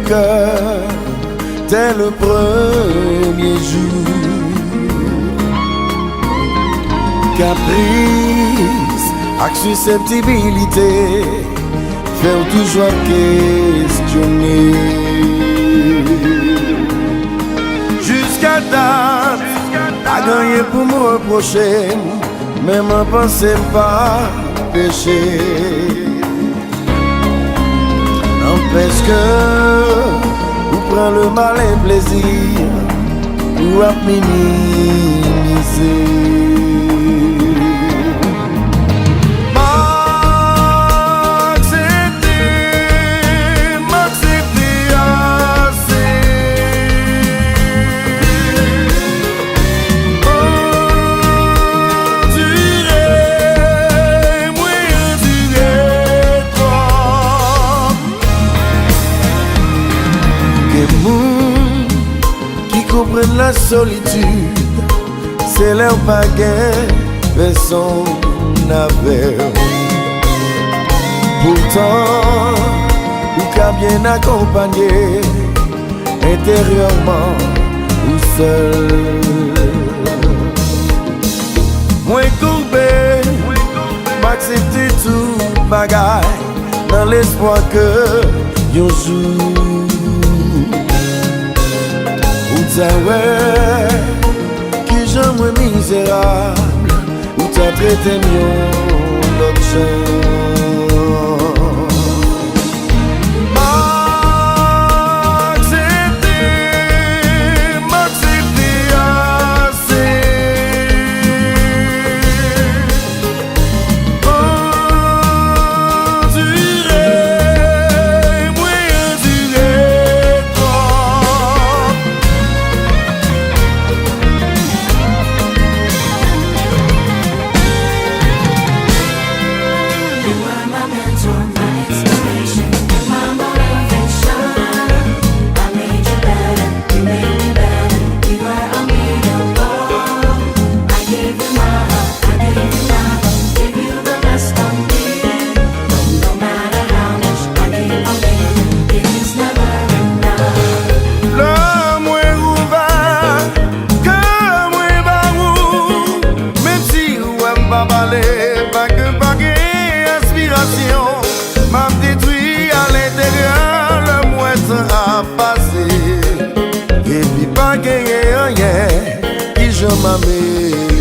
cœur dès le premier jour. Caprice ak susceptibilité fait toujours questionner. Jusqu'à date, a gagné pour me reprocher, mais m'en pensais pas péché. N'empêche que vous prenez le malin plaisir ou à minimiser. Qui comprennent la solitude, c'est leur baguette, personne n'avait. Pourtant, ou qu'a bien accompagné, intérieurement ou seul. Moins courbé, m'accepter tout bagaille, dans l'espoir que yon jour. Ouais, qui j'aime misérable, ou t'as traité mieux l'autre chose. M'accepter assez. Endurer, moi endurer toi. M'a détruit à l'intérieur, le mois a passé. Et puis pas gagné rien qui je m'amène.